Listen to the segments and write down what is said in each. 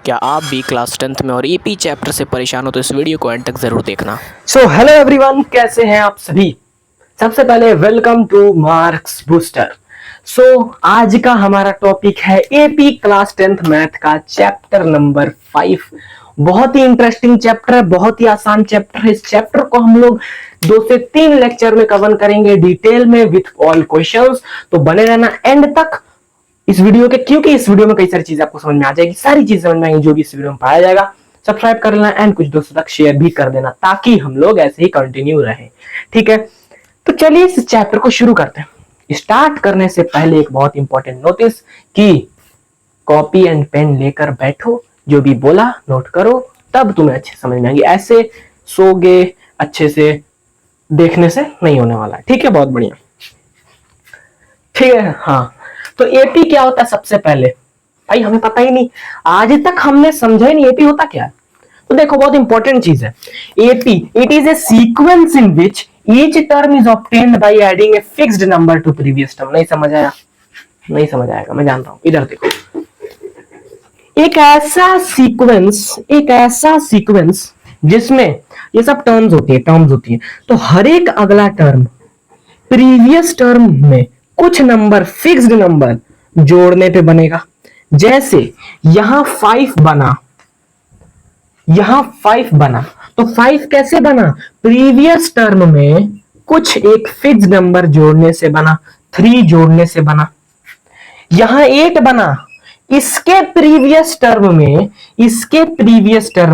क्या आप भी क्लास 10th में और ईपी चैप्टर से परेशान हो तो इस वीडियो को एंड तक जरूर देखना। सो हेलो एवरीवन, कैसे हैं आप सभी। सबसे पहले वेलकम टू मार्क्स बूस्टर। आज का हमारा टॉपिक है एपी क्लास 10th मैथ का चैप्टर नंबर 5। बहुत ही इंटरेस्टिंग चैप्टर है, बहुत ही आसान चैप्टर है। इस चैप्टर को हम लोग 2 से 3 लेक्चर में कवर करेंगे डिटेल में विथ ऑल क्वेश्चंस। तो बने रहना एंड तक इस वीडियो के, क्योंकि इस वीडियो में कई सारी चीजें आपको समझ में आ जाएगी, सारी चीजें समझ में आएंगी जो भी इस वीडियो में पढ़ाया जाएगा। सब्सक्राइब कर लेना एंड कुछ दोस्तों तक शेयर भी कर देना ताकि हम लोग ऐसे ही कंटिन्यू रहे। ठीक है, तो चलिए इस चैप्टर को शुरू करते हैं। स्टार्ट करने से पहले एक बहुत इंपॉर्टेंट नोटिस कि कॉपी एंड पेन लेकर बैठो, जो भी बोला नोट करो, तब तुम्हें अच्छे समझ में आएंगे। ऐसे सोगे अच्छे से देखने से नहीं होने वाला है। ठीक है, बहुत बढ़िया। ठीक है, हाँ। तो एपी क्या होता है सबसे पहले भाई, हमें पता ही नहीं, आज तक हमने समझा ही नहीं एपी होता क्या है। तो देखो, बहुत इंपॉर्टेंट चीज है AP. It is a sequence in which each term is obtained by adding a fixed number two previous term. नहीं समझ आया? नहीं समझ आएगा, मैं जानता हूं। इधर देखो, एक ऐसा सीक्वेंस जिसमें ये सब टर्म्स होती है। तो हर एक अगला टर्म प्रीवियस टर्म में कुछ नंबर, फिक्स्ड नंबर जोड़ने पे बनेगा। जैसे यहां 5 बना, तो 5 कैसे बना? प्रीवियस टर्म में कुछ एक फिक्स्ड नंबर जोड़ने से बना, 3 जोड़ने से बना। यहां 8 बना, इसके प्रीवियस टर्म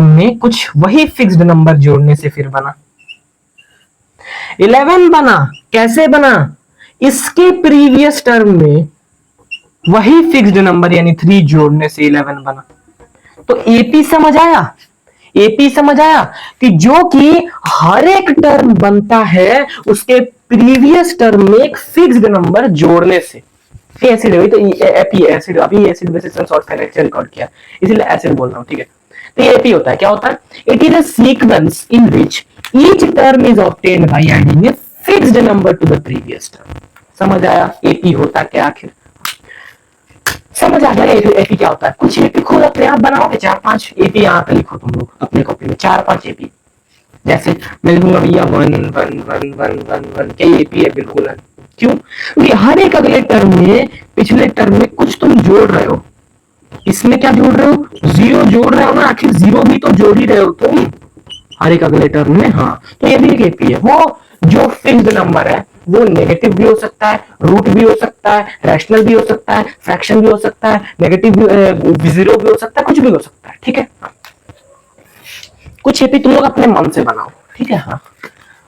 में कुछ वही फिक्स्ड नंबर जोड़ने से फिर बना। 11 बना, कैसे बना? इसके प्रीवियस टर्म में वही फिक्स्ड नंबर यानी 3 जोड़ने से 11 बना। तो एपी समझ आया? एपी समझ आया कि जो कि हर एक टर्म बनता है उसके प्रीवियस टर्म में एक फिक्स्ड नंबर जोड़ने से। एसिड है तो एपी एसिड, अभी एसिड बेसिस एंड सॉल्ट का लेक्चर रिकॉर्ड किया, इसलिए एसिड बोल रहा हूं। ठीक है, तो ये एपी होता है। क्या होता है? It is a sequence in which each term is obtained by adding a fixed number two the previous term. समझ आया एपी होता क्या? आखिर समझ आ गया एपी क्या होता है? कुछ एपी खुद अपने आप बनाओगे, 4-5 एपी यहाँ पे लिखो तुम लोग अपने कॉपी में, 4-5 एपी। जैसे मैं लिखूंगा भैया 1 1 1 1 1 1, क्या एपी है? बिल्कुल है। क्यों? क्योंकि हर एक अगले टर्म में, पिछले टर्म में कुछ तुम जोड़ रहे हो। इसमें क्या जोड़ रहे हो? 0 जोड़ रहे हो ना, आखिर 0 भी तो जोड़ ही रहे हो तुम हर एक अगले टर्म में। हाँ, तो ये भी एक एपी है। वो जो फिक्स्ड नंबर है वो नेगेटिव भी हो सकता है, रूट भी हो सकता है, रैशनल भी हो सकता है, फ्रैक्शन भी हो सकता है, नेगेटिव भी, 0 भी हो सकता है, कुछ भी हो सकता है। ठीक है, कुछ एपी तुम लोग अपने मन से बनाओ। ठीक है, हाँ।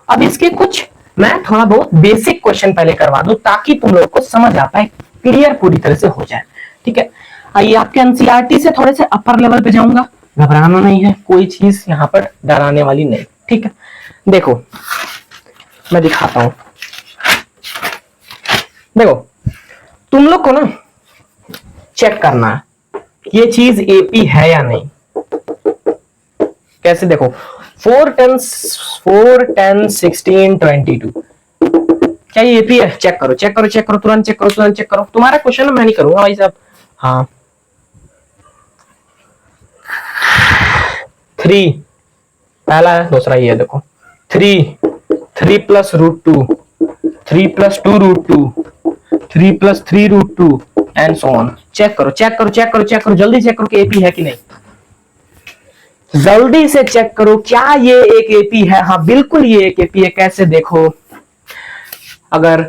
अब इसके कुछ मैं थोड़ा बहुत बेसिक क्वेश्चन पहले करवा दूं ताकि तुम लोग को समझ आ पाए, क्लियर पूरी तरह से हो जाए। ठीक है, आइए आपके एनसीईआरटी से थोड़े से अपर लेवल पे जाऊंगा। घबराना नहीं है, कोई चीज यहाँ पर डराने वाली नहीं। ठीक है, देखो मैं दिखाता हूं। देखो, तुम लोग को ना चेक करना है ये चीज एपी है या नहीं। कैसे? देखो, 4 10 16 22, क्या ये एपी है? चेक करो, तुरंत चेक करो। तुम्हारा क्वेश्चन मैं नहीं करूंगा भाई साहब। हाँ, 3 पहला है, दूसरा ये देखो 3 plus root 2, 3 plus 2 root 2, 3 plus 3 root 2 and so on. Check करो, जल्दी चेक करो कि एपी है कि नहीं। जल्दी से चेक करो क्या ये एक एपी है। हाँ बिल्कुल, ये एक एपी है। कैसे? देखो, अगर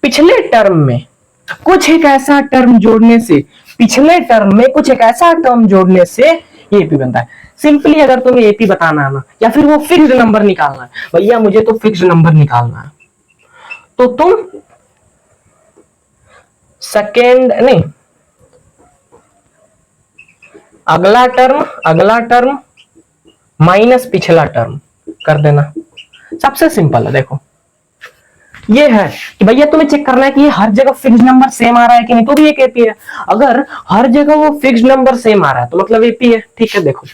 पिछले टर्म में कुछ एक ऐसा टर्म जोड़ने से, ये एपी बनता है। सिंपली अगर तुम्हें एपी बताना है ना, या फिर वो फिक्स्ड नंबर निकालना है, भैया मुझे तो फिक्स्ड नंबर निकालना है, तो तुम सेकेंड नहीं, अगला टर्म माइनस पिछला टर्म कर देना। सबसे सिंपल है। देखो, ये है कि भैया तुम्हें चेक करना है कि ये हर जगह फिक्स्ड नंबर सेम आ रहा है कि नहीं, तो भी एक एपी है। अगर हर जगह वो फिक्स्ड नंबर सेम आ रहा है तो मतलब एपी है। ठीक है, देखो,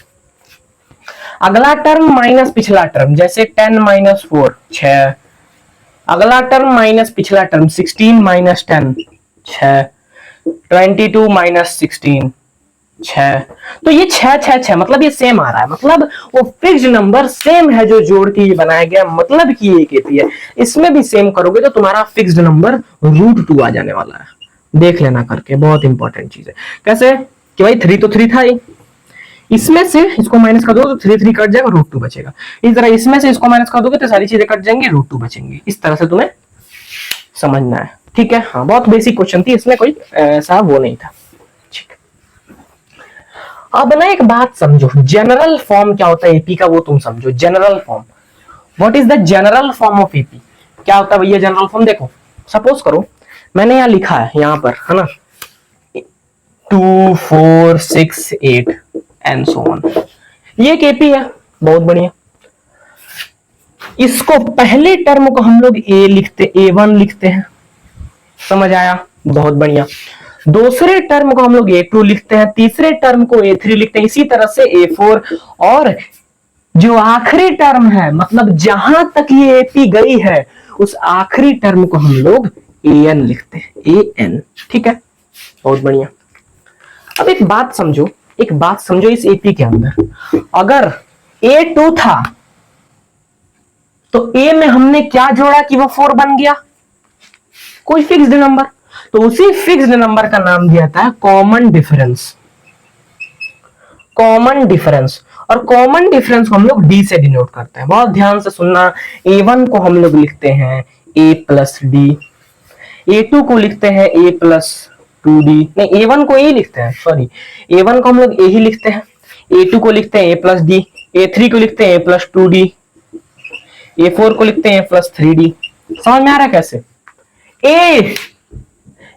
अगला टर्म माइनस पिछला टर्म, जैसे 10 माइनस 4 6, अगला टर्म माइनस पिछला टर्म 16 माइनस 10 6, 22 माइनस 16 छह। तो ये छह छह छह मतलब ये सेम आ रहा है, मतलब वो फिक्स्ड नंबर सेम है जो जोड़ के ये बनाया गया, मतलब कि ये एक एपी है। इसमें भी सेम करोगे तो तुम्हारा फिक्स्ड नंबर √2 आ जाने वाला है। देख लेना करके, बहुत इंपॉर्टेंट चीज है। कैसे कि भाई 3 तो 3 था ही, इसमें से इसको माइनस कर दोगे तो 3 3 कट जाएगा, √2 बचेगा। इस तरह इसमें से इसको माइनस कर दोगे तो सारी चीजें कट जाएंगी, √2 बचेंगे। इस तरह से तुम्हें समझना है, ठीक है। हाँ, बहुत बेसिक क्वेश्चन थी, इसमें कोई ऐसा वो नहीं था। ठीक, अब ना एक बात समझो, जनरल फॉर्म क्या होता है एपी का वो तुम समझो। General form, what is the general form of AP? क्या होता है भैया जनरल फॉर्म? देखो, सपोज करो मैंने यहाँ लिखा है, यहाँ पर है ना 2 4 6 8 एंड सो ऑन, ये एक एपी है, बहुत बढ़िया। इसको पहले टर्म को हम लोग ए लिखते, A1 लिखते हैं, समझ आया, बहुत बढ़िया। दूसरे टर्म को हम लोग A2 लिखते हैं, तीसरे टर्म को A3 लिखते हैं, इसी तरह से A4, और जो आखिरी टर्म है, मतलब जहां तक ये एपी गई है उस आखिरी टर्म को हम लोग AN लिखते हैं, AN, ठीक है, बहुत बढ़िया। अब एक बात समझो, एक बात समझो, इस एपी के अंदर अगर A2 था तो A में हमने क्या जोड़ा कि वो 4 बन गया? कोई फिक्स्ड नंबर। तो उसी फिक्स्ड नंबर का नाम दिया था कॉमन डिफरेंस। कॉमन डिफरेंस, और कॉमन डिफरेंस को हम लोग डी से डिनोट करते हैं, बहुत ध्यान से सुनना। A1 को हम लोग लिखते हैं A प्लस डी, A2 को लिखते हैं A प्लस 2D, नहीं A1 को A लिखते हैं, सॉरी A1 को हम लोग A ही लिखते हैं, A2 को लिखते हैं A प्लस डी, A3 को लिखते हैं A प्लस 2D, A4 को लिखते हैं A प्लस 3D। समझ में आ रहा है कैसे?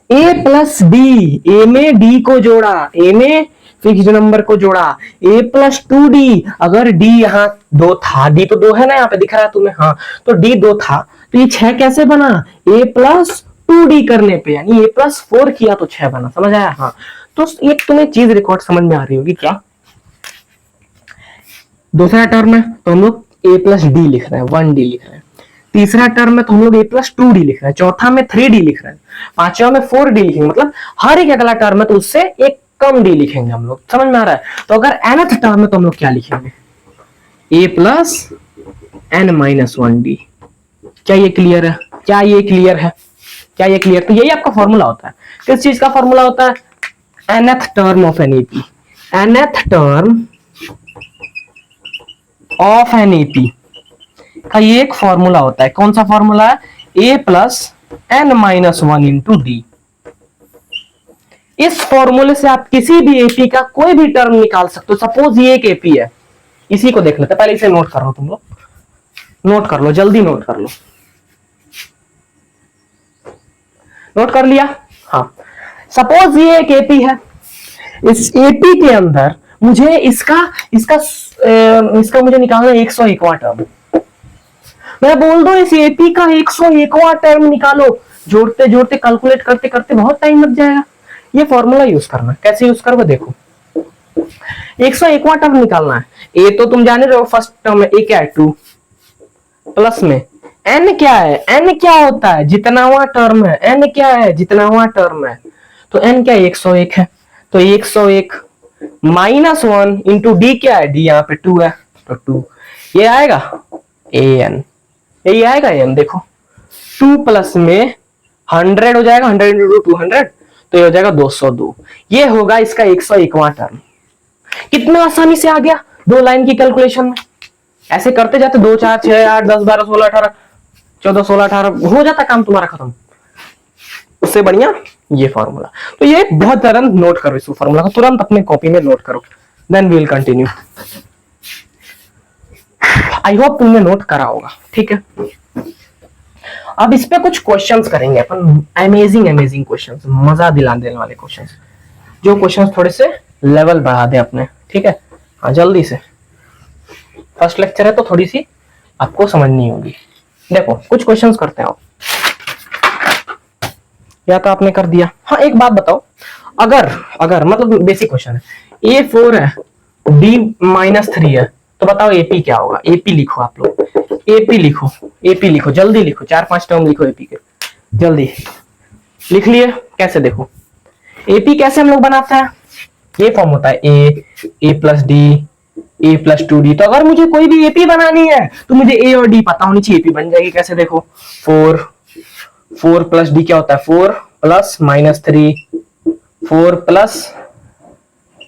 A प्लस डी, A में D को जोड़ा, A में फिक्स्ड नंबर को जोड़ा, A प्लस 2D, अगर D यहाँ 2 था, D तो 2 है ना, यहाँ पे दिख रहा है तुम्हें, हाँ, तो D 2 था, तो ये 6 कैसे बना? A प्लस 2D करने पे, यानी A प्लस 4 किया तो 6 बना, समझ आया? हाँ, तो एक तुम्हें चीज रिकॉर्ड समझ में आ रही होगी क्या? दूसरा टर्म है तो हम लोग A प्लस डी लिख रहे हैं, 1D लिख रहे हैं। तीसरा टर्म में तो हम लोग A प्लस 2D लिख रहे हैं, चौथा में 3D लिख रहे हैं, पांचवा में 4D लिखेंगे, मतलब हर एक अगला टर्म है तो उससे एक कम D लिखेंगे हम लोग, समझ में आ रहा है? तो अगर nth टर्म में तो हम लोग क्या लिखेंगे? A plus n minus 1D। क्या ये क्लियर है? क्या ये क्लियर है? क्या ये क्लियर? तो यही आपका फॉर्मूला होता है। किस चीज का फॉर्मूला होता है? nth term of an AP, nth term of an AP का ये एक फॉर्मूला होता है। कौन सा फॉर्मूला है? A plus n minus 1 into D. इस फॉर्मूले से आप किसी भी एपी का कोई भी टर्म निकाल सकते हो। सपोज ये एक एपी है, इसी को देख लेते, पहले इसे नोट कर लो, तुम लोग नोट कर लो, जल्दी नोट कर लो। नोट कर लिया? हाँ, सपोज ये एक एपी है, इस एपी के अंदर मुझे इसका मुझे निकालना है 101वां टर्म। मैं बोल दो इस एपी का 101वां टर्म निकालो, जोड़ते जोड़ते कैलकुलेट करते करते बहुत टाइम लग जाएगा। ये फॉर्मूला यूज करना, कैसे यूज करोगे देखो। 101वां टर्म निकालना है, ए तो तुम जाने रहे हो, फर्स्ट टर्म है, ए क्या है 2, प्लस में एन क्या है? एन क्या होता है? जितनावां टर्म है। एन क्या है? जितनावां टर्म है। तो एन क्या है? 101 है, तो 101 माइनस 1 इंटू डी क्या है? डी यहाँ पे 2 है, तो 2 ये आएगा ए एन, यही आएगा एन। देखो 2 प्लस में 100 हो जाएगा, 100 इंटू 200, तो ये हो जाएगा 202। ये होगा इसका 101वां टर्म। कितना आसानी से आ गया 2 लाइन की कैलकुलेशन में। ऐसे करते जाते 2 4 6 8 10 12 16 18 14 16 18 हो जाता काम तुम्हारा खत्म। उससे बढ़िया ये फॉर्मूला। तो ये बहुत तुरंत नोट करो, इस फॉर्मूला को तुरंत अपने कॉपी में नोट करो, then we will continue. I hope तुमने नोट करा होगा, ठीक है। अब इस पे कुछ क्वेश्चंस करेंगे अपन, अमेजिंग क्वेश्चंस, मजा दिला देने वाले क्वेश्चंस, जो क्वेश्चंस थोड़े से लेवल बढ़ा दे अपने, ठीक है। हाँ, जल्दी से, फर्स्ट लेक्चर है तो थोड़ी सी आपको समझनी होगी। देखो कुछ क्वेश्चंस करते हैं, या तो आपने कर दिया। हाँ, एक बात बताओ, अगर मतलब बेसिक क्वेश्चन है, A4 है, D माइनस 3 है, तो बताओ AP क्या होगा? AP लिखो आप लोग, AP लिखो, जल्दी लिखो, 4-5 टर्म लिखो AP के, जल्दी लिख लिए। कैसे देखो AP कैसे हम लोग बनाते हैं? ये फॉर्म होता है ए प्लस डी, ए प्लस 2d। तो अगर मुझे कोई भी एपी बनानी है तो मुझे ए और डी पता होनी चाहिए, एपी बन जाएगी कैसे, देखो 4 प्लस डी क्या होता है 4 plus -3, 4 plus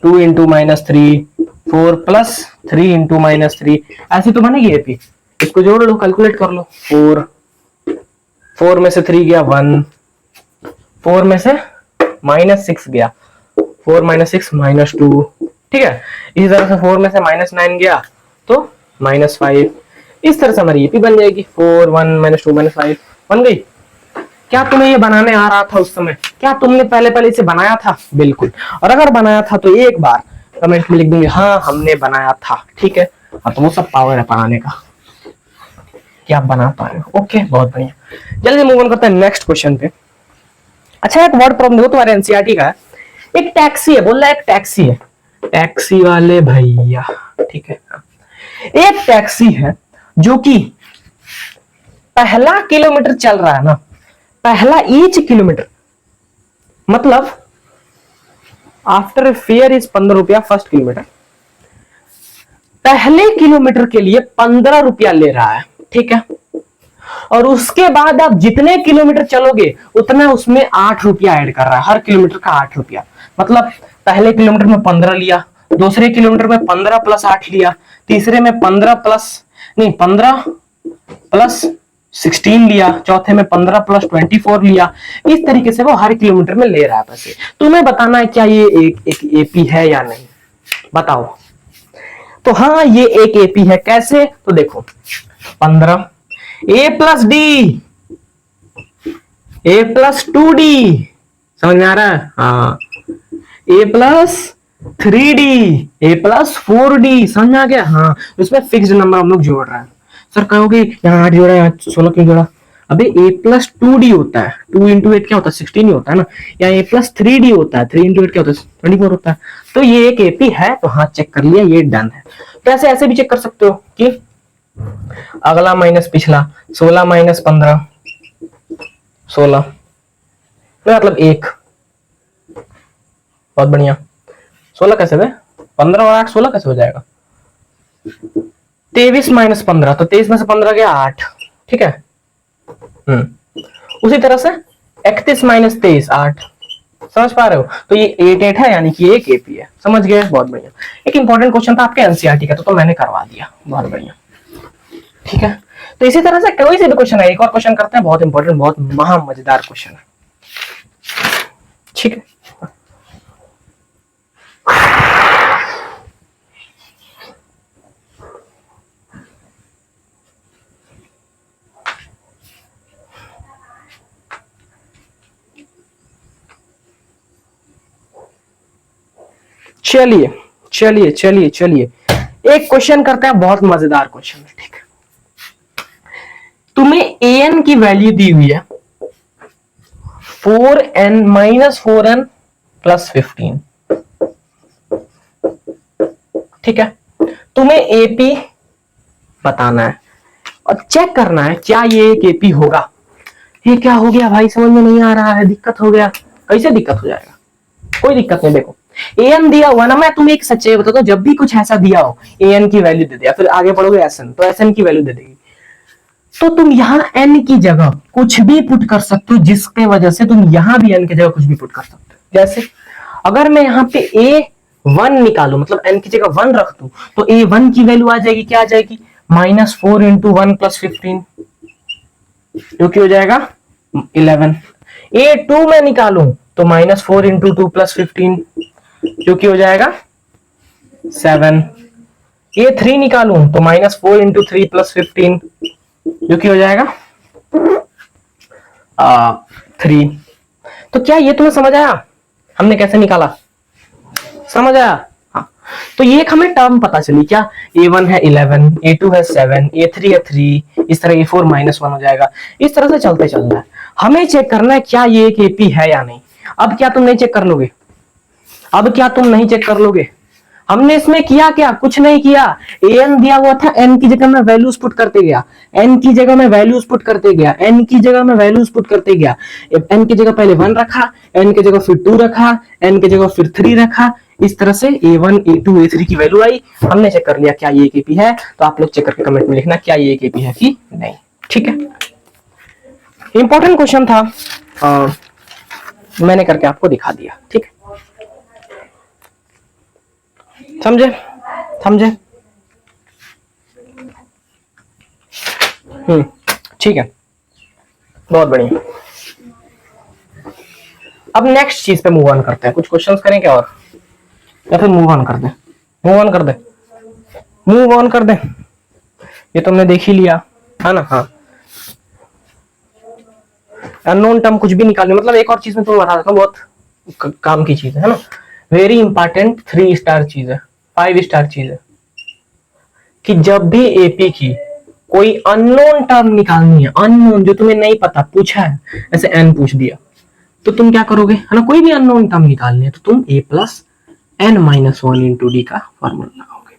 2 into -3, 4 plus 3 into -3, ऐसी तो बनेगी एपी। इसको जोड़ लो, कैलकुलेट कर लो। 4 में से 3 गया 1, 4 में से -6 गया, 4 - 6 -2, ठीक है। इसी तरह से 4 में से -9 गया तो -5। इस तरह से हमारी एपी बन जाएगी। 4 1 -2 -5 बन गई। क्या तुम्हें ये बनाने आ रहा था उस समय? क्या तुमने पहले इसे बनाया था? बिल्कुल। और अगर बनाया था तो एक बार कमेंट में लिख देंगे हाँ हमने बनाया था, ठीक है। हाँ तो वो सब पावर है बनाने का कि आप बना पा रहे हो। ओके, बहुत बढ़िया। जल्दी मूव ऑन करते हैं नेक्स्ट क्वेश्चन पे। अच्छा, एक वर्ड प्रॉब्लम देखो तुम्हारे एनसीईआरटी का है। एक टैक्सी है, बोल रहा है एक टैक्सी है, टैक्सी वाले भैया, ठीक है। एक टैक्सी है जो कि पहला किलोमीटर चल रहा है ना, पहला ईच किलोमीटर, मतलब आफ्टर फेयर इज 15 रुपया फर्स्ट किलोमीटर, पहले किलोमीटर के लिए 15 रुपया ले रहा है, ठीक है। और उसके बाद आप जितने किलोमीटर चलोगे उतना उसमें 8 रुपया ऐड कर रहा है, हर किलोमीटर का 8 रुपया। मतलब पहले किलोमीटर में 15 लिया, दूसरे किलोमीटर में 15 प्लस 8 लिया, तीसरे में 15 प्लस 16 लिया, चौथे में 15 प्लस 24 लिया। इस तरीके से वो हर किलोमीटर में ले रहा है पैसे। तुम्हें बताना है क्या ये एक एपी है या नहीं, बताओ। तो हाँ ये एक एपी है। कैसे? तो देखो 15 ए प्लस डी, ए प्लस 2d, समझ में आ रहा है? हाँ, ए प्लस 3d, ए प्लस 4d, समझ में आ गया? हाँ, उसमें फिक्स्ड नंबर हम लोग जोड़ रहे हैं। सर कहोगे यहाँ 8 जोड़ा, यहाँ 16 क्यों जोड़ा? अबे ए प्लस 2d होता है, 2 इंटू 8 क्या होता है 16 ही होता है ना। या ए प्लस 3d होता है, 3 इंटू 8 क्या होता है 24 होता है। तो ये एक एपी है, तो हाँ चेक कर लिया, ये डन है। तो ऐसे भी चेक कर सकते हो कि अगला माइनस पिछला, 16 माइनस 15 16, मतलब 1। बहुत बढ़िया। 16 कैसे बे? 15 और 8 16 कैसे हो जाएगा? 23 माइनस 15, तो 23 में से 15 गया 8, ठीक है। उसी तरह से 31 माइनस 23 8, समझ पा रहे हो? तो ये 8 है, यानी कि एक एपी है। समझ गए? बहुत बढ़िया। एक इंपॉर्टेंट क्वेश्चन था आपके एनसीईआरटी का, तो मैंने करवा दिया। बहुत बढ़िया, ठीक है। तो इसी तरह से कोई से भी क्वेश्चन है, एक और क्वेश्चन करते हैं, बहुत इंपॉर्टेंट, बहुत महा मजेदार क्वेश्चन है, ठीक है। चलिए चलिए चलिए चलिए एक क्वेश्चन करते हैं, बहुत मजेदार क्वेश्चन है, ठीक है। तुम्हें an की वैल्यू दी हुई है 4n माइनस 4n प्लस 15, ठीक है। तुम्हें एपी बताना है और चेक करना है क्या ये एक एपी होगा। ये क्या हो गया भाई, समझ में नहीं आ रहा है, दिक्कत हो गया। कैसे दिक्कत हो जाएगा? कोई दिक्कत नहीं। देखो an दिया हुआ ना, मैं तुम्हें एक सच्चाई बताता हूं, जब भी कुछ ऐसा दिया हो, an की वैल्यू दे दिया, फिर आगे पढ़ोगे sn, तो sn की वैल्यू दे देगी, तो तुम यहाँ n की जगह कुछ भी पुट कर सकते हो, जिसके वजह से तुम यहाँ भी n की जगह कुछ भी पुट कर सकते हो। जैसे अगर मैं यहाँ पे a1 निकालू, मतलब n की जगह 1 रख दूं, तो a1 की वैल्यू आ जाएगी, क्या आ जाएगी? -4 इंटू 1 प्लस 15, जो कि हो जाएगा 11। a2 में निकालू तो -4 इंटू 2 प्लस 15, जो कि हो जाएगा 7। a3 निकालू तो -4 इंटू 3 प्लस 15, जो कि हो जाएगा 3। तो क्या ये तुम्हें समझ आया हमने कैसे निकाला? समझ आया? हाँ। तो ये एक हमें टर्म पता चली, क्या? a1 है 11, a2 है 7, a3 है 3, इस तरह a4 -1 हो जाएगा। इस तरह से चलते चल रहा है। हमें चेक करना है क्या ये एक एपी है या नहीं। अब क्या तुम नहीं चेक कर लोगे? अब क्या तुम नहीं चेक कर लोगे? हमने इसमें किया क्या? कुछ नहीं किया। an दिया हुआ था, n की जगह में वैल्यूज पुट करते गया, n की जगह में वैल्यूज पुट करते गया, n की जगह में वैल्यूज पुट करते गया। n की जगह पहले 1 रखा, n की जगह फिर 2 रखा, n की जगह फिर 3 रखा, इस तरह से A1 A2 A3 की वैल्यू आई, हमने चेक कर लिया क्या ये एक एपी है, तो आप लोग चेक करके कमेंट में लिखना क्या ये एक एपी है कि नहीं। ठीक है, इंपॉर्टेंट क्वेश्चन था, मैंने करके आपको दिखा दिया। ठीक है, समझे समझे? ठीक है, बहुत बढ़िया। अब नेक्स्ट चीज पे मूव ऑन करते हैं, कुछ क्वेश्चंस करें क्या और, या फिर मूव ऑन कर दें? मूव ऑन कर दें, मूव ऑन कर दें, ये तो हमने देख ही लिया है ना। हाँ, अननोन टर्म कुछ भी निकालने, मतलब एक और चीज में तुम्हें बता देता हूँ, बहुत काम की चीज है ना, वेरी इंपॉर्टेंट 3 स्टार चीज है, 5 स्टार चीज है, कि जब भी एपी की कोई अननोन टर्म निकालनी है, अननोन जो तुम्हें नहीं पता, पूछा है ऐसे एन पूछ दिया, तो तुम क्या करोगे, है ना, कोई भी अननोन टर्म निकालनी है तो तुम a plus n minus 1 into D का फॉर्मूला लगाओगे।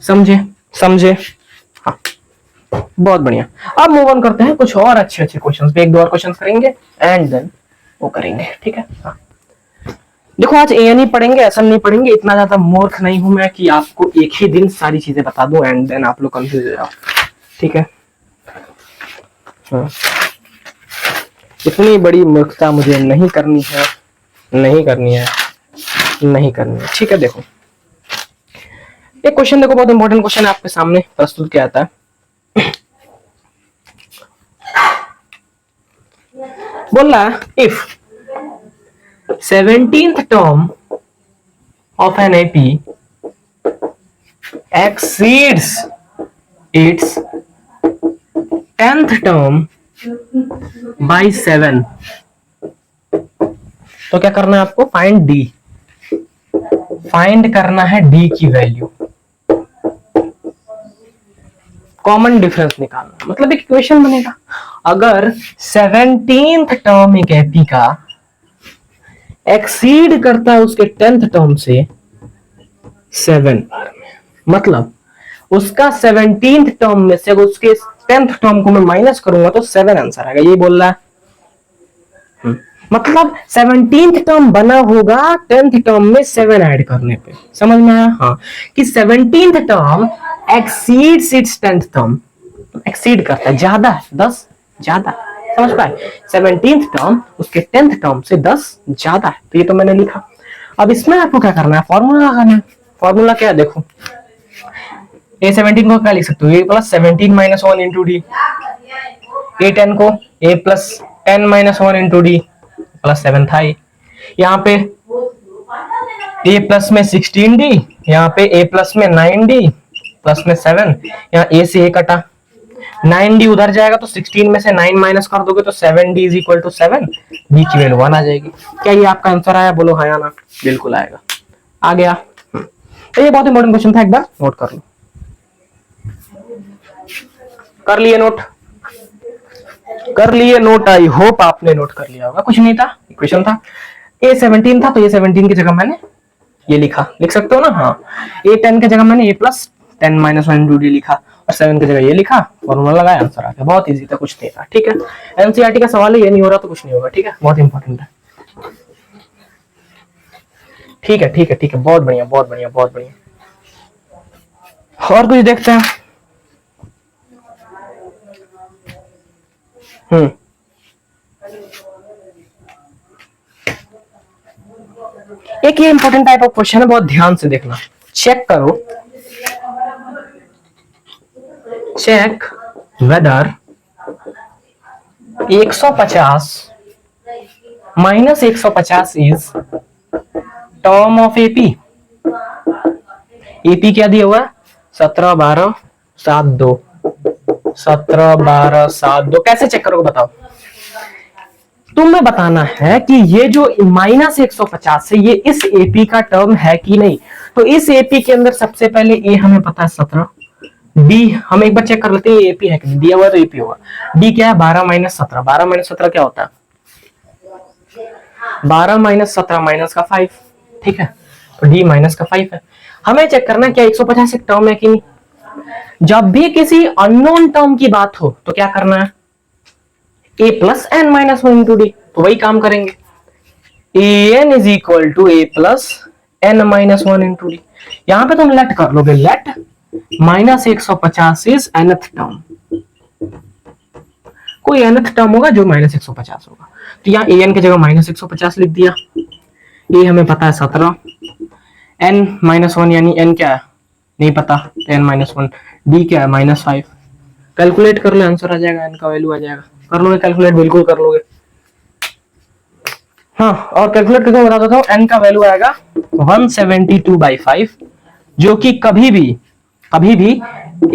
समझे समझे? हाँ, बहुत बढ़िया। अब मूव ऑन करते हैं कुछ और अच्छे अच्छे क्वेश्चंस पे, एक दो और क्वेश्चंस करेंगे एंड देन वो करेंगे। ठीक है, हाँ। देखो आज एन ही पढ़ेंगे, ऐसा नहीं पढ़ेंगे, इतना ज्यादा मूर्ख नहीं हूं मैं कि आपको एक ही दिन सारी चीजें बता दूं एंड देन आप लोग कंफ्यूज हो जाओ। ठीक है, हाँ। इतनी बड़ी मूर्खता मुझे नहीं करनी है, नहीं करनी है, नहीं करनी है। ठीक है, देखो एक क्वेश्चन देखो, बहुत इंपॉर्टेंट क्वेश्चन है, आपके सामने प्रस्तुत किया जाता है। बोल रहा है if 17th term of an AP exceeds its 10th term by 7, तो क्या करना है आपको, फाइंड डी, फाइंड करना है डी की वैल्यू, कॉमन डिफरेंस निकालना, मतलब एक इक्वेशन बनेगा। अगर 17th टर्म एक एपी का एक्सीड करता है उसके 10th टर्म से 7 बार में, मतलब उसका 17th टर्म में से उसके 10th टर्म को मैं माइनस करूंगा तो 7 आंसर आएगा, ये बोल रहा है। मतलब 17th टर्म बना होगा 10th टर्म में 7 ऐड करने पे, समझ में आया? हाँ, कि 17th term exceeds its 10th term, exceed करता है, ज्यादा है, 10 ज्यादा, समझ पाए? 17th टर्म उसके 10th टर्म से 10 ज्यादा है, तो ये तो मैंने लिखा। अब इसमें आपको क्या करना है, फॉर्मूला लगाना है। फॉर्मूला क्या है, देखो a17 को क्या लिख सकते हो, a plus 17 minus 1 into D, a10 को a plus 10 minus 1 into D plus 7 था, यहाँ पे a प्लस में 16d, यहाँ पे a प्लस में 9d प्लस में 7, यहाँ a से a कटा, 9d उधर जाएगा तो 16 में से 9 माइनस कर दोगे तो 7d is equal to 7, b की वैल्यू 1 आ जाएगी। क्या ये आपका आंसर आया? बोलो हाँ या ना। बिल्कुल आएगा, आ गया। तो ये बहुत इंपॉर्टेंट क्वेश्चन था, एक बार नोट कर लो। कर लिए नोट, कर लिए नोट, आई होप आपने नोट कर लिया होगा। कुछ नहीं था, इक्वेशन था, a17 था तो a17 की जगह मैंने ये लिखा, लिख सकते हो ना। हाँ, a10 की जगह मैंने a plus 10 minus 1 into D लिखा और 7 की जगह ये लिखा, फॉर्मूला लगाया, आंसर आ गया। बहुत इजी था, कुछ नहीं था। ठीक है, एनसीईआरटी का सवाल है, ये नहीं हो रहा तो कुछ नहीं होगा। ठीक है, बहुत इंपॉर्टेंट है। ठीक है ठीक है ठीक है, बहुत बढ़िया बहुत बढ़िया बहुत बढ़िया। और कुछ देखते हैं। एक ये इंपॉर्टेंट टाइप ऑफ क्वेश्चन है, बहुत ध्यान से देखना, चेक करो, check whether 150 minus 150 is term of AP. AP क्या दिया हुआ है, 17 12 7 2, 17 12 7 2। कैसे चेक करोगे बताओ? तुम्हें बताना है कि ये जो माइनस 150 से ये इस एपी का टर्म है कि नहीं। तो इस एपी के अंदर सबसे पहले ए हमें पता है 17, डी हम एक बार चेक कर लेते हैं एपी है कि नहीं, दिया हुआ तो एपी होगा। डी क्या है, 12 माइनस 17, 12 माइनस 17 क्या होता है, 12 माइनस 17 माइनस का 5। ठीक है, तो डी माइनस का 5 है। हमें चेक करना क्या 150 एक टर्म है कि नहीं। जब भी किसी अननोन टर्म की बात हो तो क्या करना है, a plus n minus 1 into d, तो वही काम करेंगे। A n is equal to a plus n minus one into d. यहाँ पे तुम लेट कर लोगे, let minus 150 is nth term, कोई nth टर्म होगा जो माइनस 150 होगा, तो यहाँ an की जगह माइनस 150 लिख दिया। ये हमें पता है 17, n माइनस वन यानी n क्या है नहीं पता, n माइनस वन, d क्या है माइनस 5, कैलकुलेट कर लो आंसर आ जाएगा, n का वैल्यू आ जाएगा। कर लोगे कैलकुलेट, बिल्कुल कर लोगे। हाँ, और कैलकुलेट करके बता देता हूँ, n का वैल्यू आएगा 172/5, जो कि कभी भी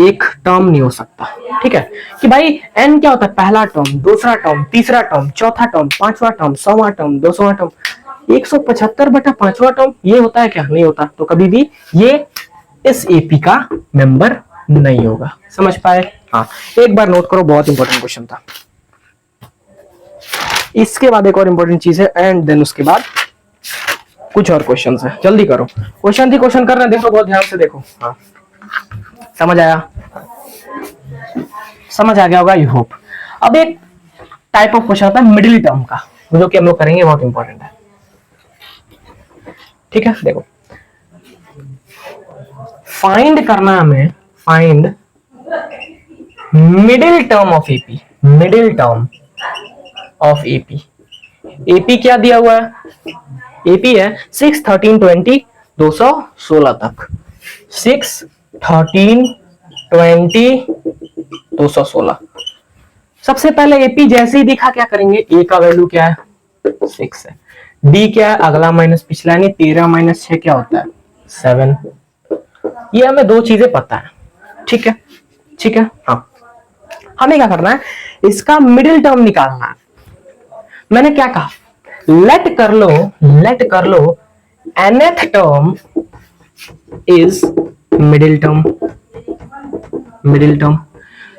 एक टर्म नहीं हो सकता। ठीक है कि भाई n क्या होता है, पहला टर्म, दूसरा टर्म, तीसरा टर्म, चौथा टर्म, पांचवा टर्म, 100वां टर्म, 200वां टर्म, 175/5वां टर्म, ये होता है क्या, नहीं होता। तो कभी भी ये इस एपी का मेंबर नहीं होगा। समझ पाए? हाँ, एक बार नोट करो, बहुत इंपॉर्टेंट क्वेश्चन था। इसके बाद एक और इंपॉर्टेंट चीज है, एंड देन उसके बाद कुछ और क्वेश्चंस है, जल्दी करो। क्वेश्चन करना, देखो बहुत ध्यान से देखो। हाँ, समझ आया? समझ आ गया होगा, आई होप। अब एक टाइप ऑफ क्वेश्चन आता है मिडिल टर्म का, जो कि हम लोग करेंगे, बहुत इंपॉर्टेंट है। ठीक है, देखो फाइंड करना है हमें, find middle term of AP, middle term of AP. AP क्या दिया हुआ है, एपी है 6, 13, 20, 216 तक, 6, 13, 20, 216। सबसे पहले एपी जैसे ही दिखा क्या करेंगे, ए का वैल्यू क्या है 6 है, डी क्या है अगला माइनस पिछला, यानी 13 माइनस 6 क्या होता है 7। ये हमें दो चीजें पता है। ठीक है, ठीक है। हाँ, हमें क्या करना है, इसका मिडिल टर्म निकालना है। मैंने क्या कहा, लेट कर लो nth term is middle term, middle term.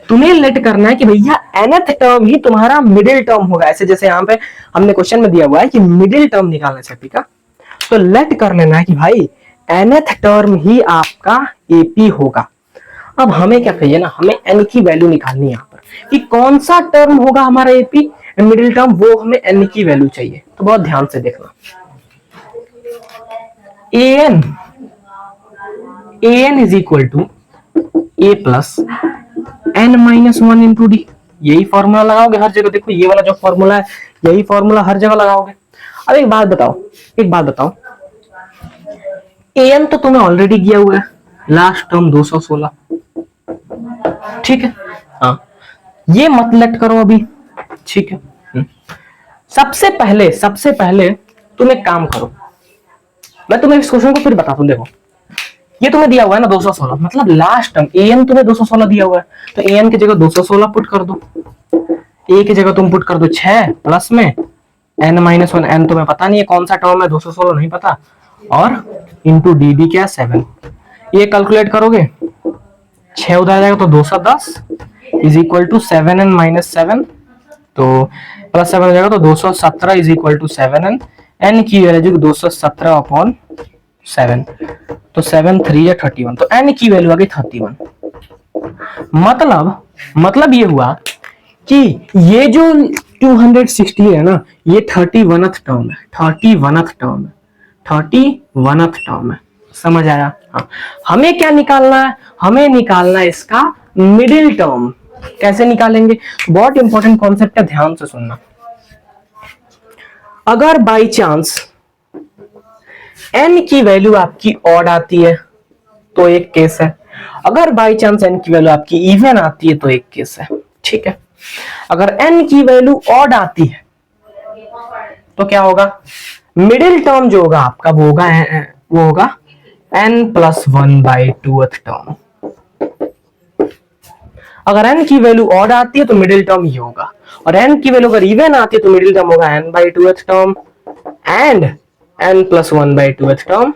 तुम्हें लेट करना है कि भैया nth टर्म ही तुम्हारा मिडिल टर्म होगा। ऐसे जैसे यहाँ पे हमने क्वेश्चन में दिया हुआ है कि मिडिल टर्म निकालना है एपी का, तो लेट कर लेना है कि भाई nth टर्म ही आपका एपी होगा। अब हमें क्या कहिए ना, हमें n की वैल्यू निकालनी है यहाँ पर कि कौन सा टर्म होगा हमारा एपी मिडिल टर्म, वो हमें n की वैल्यू चाहिए। तो बहुत ध्यान से देखना, an is equal to a plus n minus one into D. यही फॉर्मूला लगाओगे हर जगह, देखो ये वाला जो फॉर्मूला है, यही फॉर्मूला हर जगह लगाओगे। अब एक बात बताओ, an तो तुम्हें ऑलरेडी दिया हुआ है, लास्ट टर्म 216। ठीक है, हाँ, ये मत लेट करो अभी। ठीक है, सबसे पहले तुम एक काम करो, मैं तुम्हें इस क्वेश्चन को फिर बताता हूं। देखो ये तुम्हें दिया हुआ है ना 216, मतलब लास्ट टर्म an तुम्हें 216 दिया हुआ है, तो an की जगह 216 पुट कर दो, a की जगह तुम पुट कर दो 6 प्लस में n माइनस वन, n तुम्हें पता नहीं है कौन सा टर्म है, 216 नहीं पता, और इंटू डी क्या 7। ये कैलकुलेट करोगे 6 उधर जाएगा तो 210 is equal to 7n minus 7, तो प्लस 7 हो जाएगा तो 217 is equal to 7n, n की वैल्यू 217 अपॉन 7, तो 7 3 या 31, तो n की वैल्यू आ गई 31। मतलब ये हुआ कि ये जो 260 है ना, ये 31th टर्म है, 31th टर्म है। समझ आया? हाँ, हमें क्या निकालना है, हमें निकालना है इसका मिडिल टर्म। कैसे निकालेंगे, बहुत इंपॉर्टेंट कॉन्सेप्ट है, ध्यान से सुनना। अगर बाई चांस n की वैल्यू आपकी ऑड आती है तो एक केस है, अगर बाई चांस n की वैल्यू आपकी इवन आती है तो एक केस है। ठीक है, अगर n की वैल्यू ऑड आती है तो क्या होगा, मिडिल टर्म जो होगा आपका वो होगा n प्लस 1/2th टर्म। अगर n की वैल्यू ऑड आती है तो मिडिल टर्म ये होगा, और n की वैल्यू अगर इवन आती है तो मिडिल टर्म होगा n/2th term and n plus 1/2th term.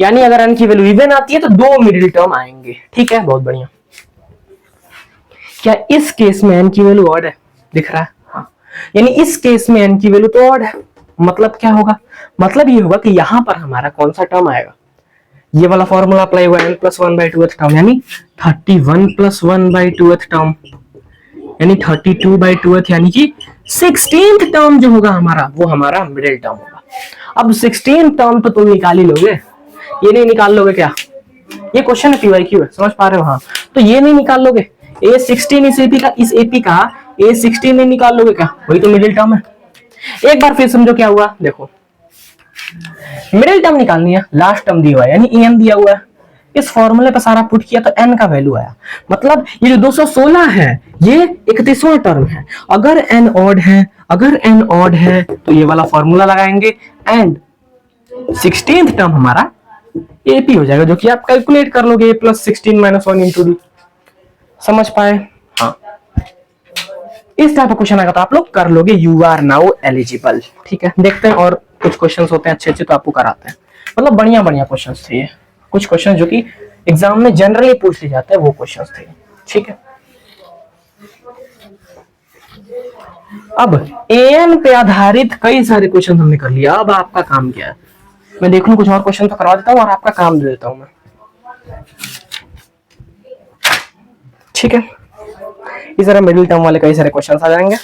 यानी अगर n की वैल्यू इवन आती है तो दो मिडिल टर्म आएंगे। ठीक है, बहुत बढ़िया। क्या इस केस में n की वैल्यू ऑड है, दिख रहा है? हाँ, यानी इस केस में n की वैल्यू तो ऑड है, मतलब क्या होगा, मतलब ये होगा कि यहां पर हमारा कौन सा टर्म आएगा, ये वाला फॉर्मूला अप्लाई हुआ n प्लस 1/2th टर्म, यानी 31 प्लस 1/2th टर्म, यानी 32/2th, यानी कि 16th टर्म जो होगा हमारा वो हमारा मिडिल टर्म होगा। अब 16 टर्म तो तुम निकाल ही लोगे, ये नहीं निकाल लोगे क्या? ये क्वेश्चन है, पीवाईक्यू है, समझ पा रहे हो? हाँ, तो ये नहीं निकाल लोगे, A16 इस एपी का A16 नहीं निकाल लोगे क्या? वही तो मिडिल टर्म है। एक बार फिर समझो क्या हुआ, देखो मिडिल टर्म निकालनी है, लास्ट टर्म दिया हुआ है यानी एन दिया हुआ है, इस फॉर्मूले पर सारा पुट किया तो एन का वैल्यू आया। मतलब ये जो 216 है ये 31वां टर्म है। अगर एन ऑड है तो ये वाला फॉर्मूला लगाएंगे एंड 16th टर्म हमारा एपी हो जाएगा, जो कि आप कैलकुलेट कर लोगे, A+16 - 1 × d। समझ पाए? हाँ, इस टाइप का क्वेश्चन आएगा तो आप लोग कर लोगे। You are now eligible. ठीक है, देखते हैं और कुछ क्वेश्चंस होते हैं अच्छे अच्छे तो आपको कराते हैं। मतलब बढ़िया बढ़िया क्वेश्चंस थे ये, कुछ क्वेश्चन जो कि एग्जाम में जनरली पूछ लिए जाते हैं वो क्वेश्चंस थे। ठीक है, अब एन पे आधारित कई सारे क्वेश्चन हमने कर लिया। अब आपका काम क्या है? मैं देख लूं कुछ और क्वेश्चन तो करवा देता हूं और आपका काम दे देता हूं मैं। ठीक है, इस तरह मिडिल टर्म वाले कई सारे क्वेश्चन आ जाएंगे।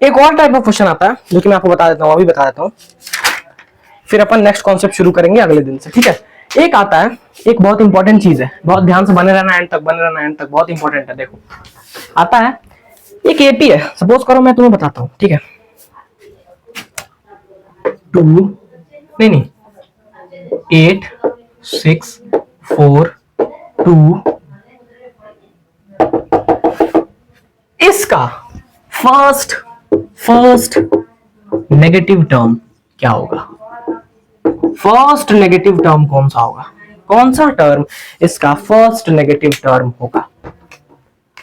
एक और टाइप का क्वेश्चन आता है जो कि मैं आपको बता देता हूं, अभी बता देता हूं, फिर अपन नेक्स्ट कॉन्सेप्ट शुरू करेंगे अगले दिन से। ठीक है, एक आता है, एक बहुत इंपॉर्टेंट चीज है, बहुत ध्यान से बने रहना एंड तक, बने रहना एंड तक, बहुत इंपॉर्टेंट है। देखो आता है, एक एपी है, सपोज करो मैं तुम्हें बताता हूं। ठीक है, 8 6 4 2, इसका फर्स्ट नेगेटिव टर्म क्या होगा? फर्स्ट नेगेटिव टर्म कौन सा होगा? कौन सा टर्म इसका फर्स्ट नेगेटिव टर्म होगा?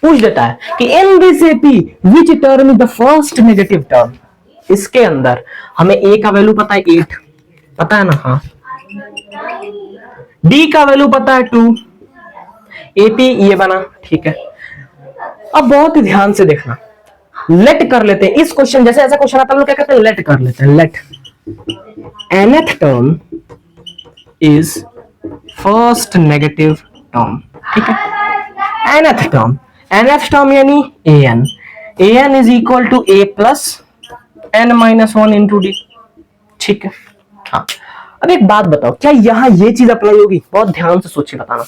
पूछ देता है कि in this AP which term is the first negative term. इसके अंदर हमें ए का वैल्यू पता है 8, पता है ना? हाँ, डी का वैल्यू पता है 2, एपी ये बना। ठीक है, अब बहुत ही ध्यान से देखना, लेट कर लेते हैं इस क्वेश्चन, जैसे ऐसा क्वेश्चन आता है हम लोग क्या कहते हैं? लेट कर लेते हैं। Let nth term is first negative term. ठीक है, nth टर्म यानी an is equal to a plus n - 1 × d। ठीक है, हाँ, अब एक बात बताओ, क्या यहां ये चीज अप्लाई होगी? बहुत ध्यान से सोच के बताना,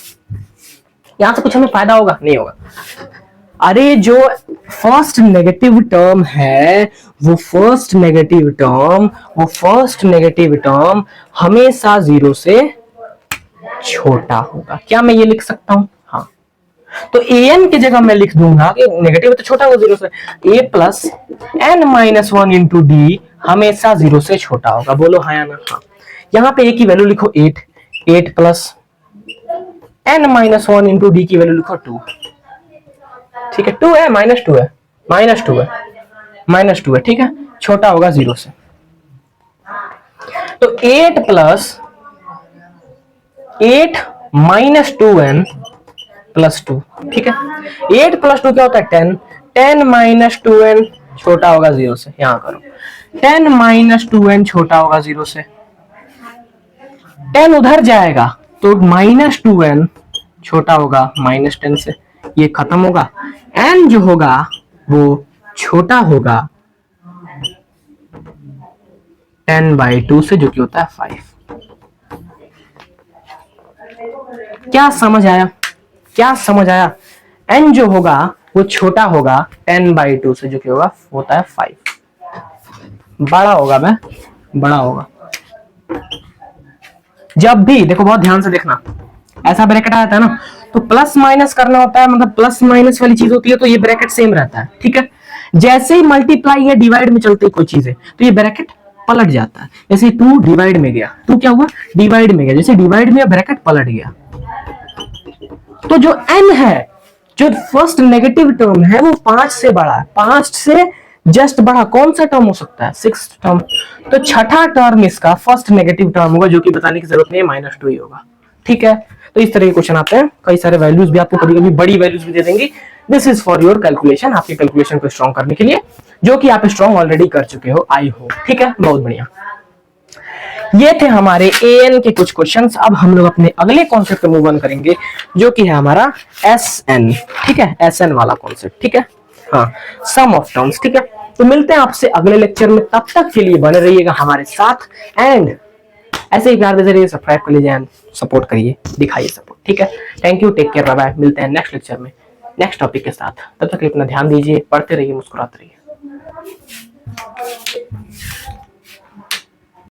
यहां से कुछ हमें फायदा होगा? नहीं होगा। अरे जो फर्स्ट नेगेटिव टर्म है वो फर्स्ट नेगेटिव टर्म हमेशा 0 से छोटा होगा। क्या मैं ये लिख सकता हूं? हाँ, तो an की जगह मैं लिख दूंगा कि नेगेटिव तो छोटा होगा 0 से, a प्लस n - 1 × d हमेशा 0 से छोटा होगा। बोलो हाँ या ना? हाँ, यहां पे a की वैल्यू लिखो 8 प्लस n - 1 × d की वैल्यू लिखो 2। ठीक है, 2 है, -2 है। ठीक है, छोटा होगा 0 से। तो 8 - 2n + 2। ठीक है, 8 + 2 क्या होता है? 10 - 2n छोटा होगा 0 से। यहां करो, 10 - 2n छोटा होगा 0 से। 10 उधर जाएगा तो -2n छोटा होगा -10 से, ये खत्म होगा। n जो होगा वो छोटा होगा 10/2 से, जो कि होता है 5। क्या समझ आया? n जो होगा वो छोटा होगा 10/2 से, जो कि होता है 5। बड़ा होगा। जब भी देखो, बहुत ध्यान से देखना, ऐसा ब्रैकेट आता है ना तो प्लस माइनस करना होता है, मतलब प्लस माइनस वाली चीज होती है तो ये ब्रैकेट सेम रहता है। ठीक है, जैसे ही मल्टीप्लाई या डिवाइड में चलती है कोई चीज है तो ये ब्रैकेट पलट जाता है। जैसे 2 डिवाइड में गया, 2 क्या हुआ? डिवाइड में गया, जैसे डिवाइड में ब्रैकेट पलट गया। तो जो n है, जो फर्स्ट नेगेटिव टर्म है वो 5 से बड़ा है, 5 से जस्ट बड़ा कौन सा टर्म हो सकता है? 6th term. तो छठा टर्म इसका फर्स्ट नेगेटिव टर्म होगा, जो कि बताने की जरूरत नहीं है, -2 ही होगा। ठीक है, तो इस तरह के क्वेश्चन आते हैं, कई सारे वैल्यूज भी आपको कभी-कभी बड़ी वैल्यूज भी दे देंगे। This is for your calculation, आपके कैलकुलेशन को स्ट्रॉन्ग करने के लिए, जो कि आप स्ट्रॉन्ग ऑलरेडी कर चुके हो, आई होप। ठीक है, बहुत बढ़िया। ये थे हमारे एन के कुछ क्वेश्चंस। अब हम लोग अपने अगले कॉन्सेप्ट पे मूव ऑन करेंगे, जो कि है हमारा एस एन। ठीक है, एस एन वाला कॉन्सेप्ट। ठीक है, हाँ, सम ऑफ टर्म्स। ठीक है, तो मिलते हैं आपसे अगले लेक्चर में, तब तक के लिए बने रहिएगा हमारे साथ एंड ऐसे ही प्यार देते रहिए, सब्सक्राइब कर लीजिए एंड सपोर्ट करिए, दिखाइए सपोर्ट। ठीक है, thank you, take care, bye bye. मिलते हैं नेक्स्ट लेक्चर में नेक्स्ट टॉपिक के साथ। तब तक अपना ध्यान दीजिए, पढ़ते रहिए, मुस्कुराते रहिए।